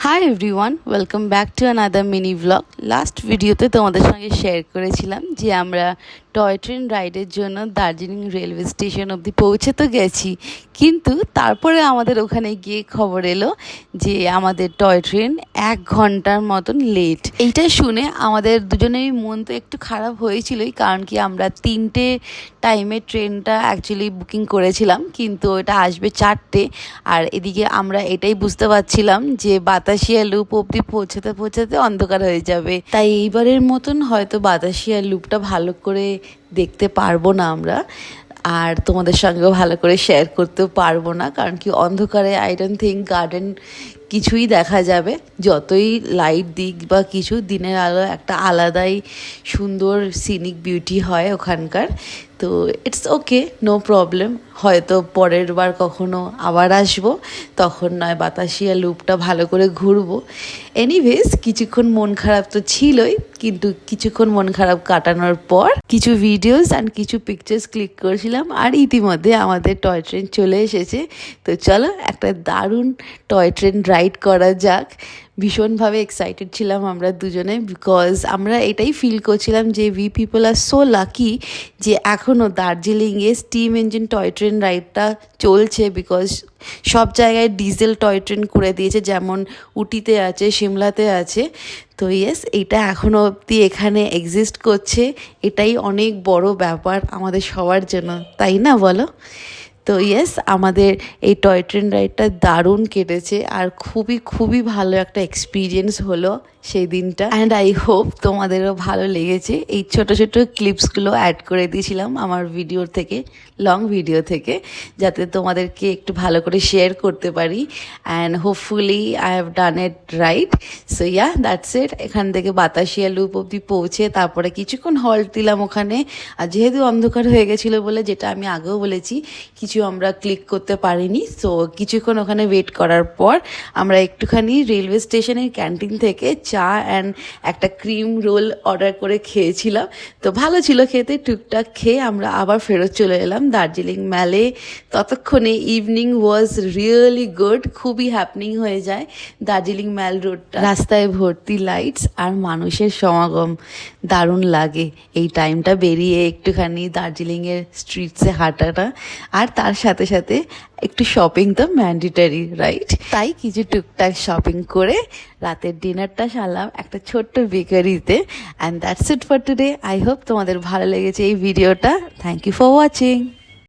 Hi everyone, welcome back to another mini blog. Last ভিডিওতে তোমাদের সঙ্গে শেয়ার করেছিলাম যে আমরা টয় ট্রেন রাইডের জন্য দার্জিলিং রেলওয়ে স্টেশন অবধি পৌঁছে তো গেছি, কিন্তু তারপরে আমাদের ওখানে গিয়ে খবর এলো যে আমাদের টয় ট্রেন 1 ঘন্টার মতন লেট। এইটা শুনে আমাদের দুজনেরই মন তো একটু খারাপ হয়েছিলই, কারণ কি আমরা 3টে টাইমে ট্রেনটা অ্যাকচুয়ালি বুকিং করেছিলাম, কিন্তু এটা আসবে 4টে। আর এদিকে আমরা এটাই বুঝতে পারছিলাম যে বাতাসিয়া লুপ অবধি পৌঁছাতে পৌঁছাতে অন্ধকার হয়ে যাবে। তাই এইবারের মতন হয়তো বাতাসিয়া লুপটা ভালো করে দেখতে পারবো না আমরা, আর তোমাদের সঙ্গেও ভালো করে শেয়ার করতেও পারবো না, কারণ কি অন্ধকারে আই ডোন্ট থিঙ্ক গার্ডেন কিছুই দেখা যাবে। যতই লাইট দিক বা কিছু, দিনের আলো একটা আলাদাই সুন্দর সিনিক বিউটি হয় ওখানকার। তো ইটস ওকে, নো প্রবলেম। হয়তো পরের বার কখনো আবার আসবো, তখন নয় বাতাসিয়া লুপটা ভালো করে ঘুরবো। এনিওয়েজ, কিছুক্ষণ মন খারাপ তো ছিলই, কিন্তু কিছুক্ষণ মন খারাপ কাটানোর পর কিছু ভিডিওস অ্যান্ড কিছু পিকচার্স ক্লিক করেছিলাম, আর ইতিমধ্যে আমাদের টয় ট্রেন চলে এসেছে। তো চলো একটা দারুণ টয় ট্রেন রাইড করা যাক। ভীষণভাবে এক্সাইটেড ছিলাম আমরা দুজনে, বিকজ আমরা এটাই ফিল করছিলাম যে we people are so lucky যে এখনও দার্জিলিংয়ে স্টিম ইঞ্জিন টয় ট্রেন রাইডটা চলছে, বিকজ সব জায়গায় ডিজেল টয় ট্রেন করে দিয়েছে, যেমন উটিতে আছে, সিমলাতে আছে। তো ইয়েস, এইটা এখনও অবধি এখানে এক্সিস্ট করছে। এটাই অনেক বড় ব্যাপার আমাদের সবার জন্য, তাই না বলো? তো ইয়েস, আমাদের এই টয় ট্রেন রাইডটা দারুণ কেটেছে, আর খুবই খুবই ভালো একটা এক্সপিরিয়েন্স হলো সেই দিনটা। অ্যান্ড আই হোপ তোমাদেরও ভালো লেগেছে। এই ছোটো ছোটো ক্লিপসগুলো অ্যাড করে দিয়েছিলাম আমার ভিডিওর থেকে, লং ভিডিও থেকে, যাতে তোমাদেরকে একটু ভালো করে শেয়ার করতে পারি। And hopefully I have done it right. So yeah, that's it. এখান থেকে বাতাসিয়া লুপ অবধি পৌঁছে তারপরে কিছুক্ষণ হল্ট দিলাম ওখানে। আর যেহেতু অন্ধকার হয়ে গেছিলো বলে, যেটা আমি আগেও বলেছি, কিছু আমরা ক্লিক করতে পারিনি। সো কিছুক্ষণ ওখানে ওয়েট করার পর আমরা একটুখানি রেলওয়ে স্টেশনের ক্যান্টিন থেকে চা অ্যান্ড একটা ক্রিম রোল অর্ডার করে খেয়েছিলাম। তো ভালো ছিল খেতে। টুকটাক খেয়ে আমরা আবার ফেরত চলে এলাম দার্জিলিং ম্যালে। ততক্ষণে ইভিনিং ওয়াজ রিয়েলি গুড। খুবই হ্যাপনিং হয়ে যায় দার্জিলিং ম্যাল রোডটা। রাস্তায় ভর্তি লাইটস আর মানুষের সমাগম, দারুণ লাগে এই টাইমটা বেরিয়ে একটুখানি দার্জিলিংয়ের স্ট্রিটসে হাঁটাটা। আর তার সাথে সাথে একটু শপিং তো ম্যান্ডেটারি, রাইট? তাই কিছু টুকটাক শপিং করে রাতের ডিনারটা সারলাম একটা ছোট্ট বেকারিতে। And that's it for today. I hope তোমাদের ভালো লেগেছে এই ভিডিওটা। Thank you for watching.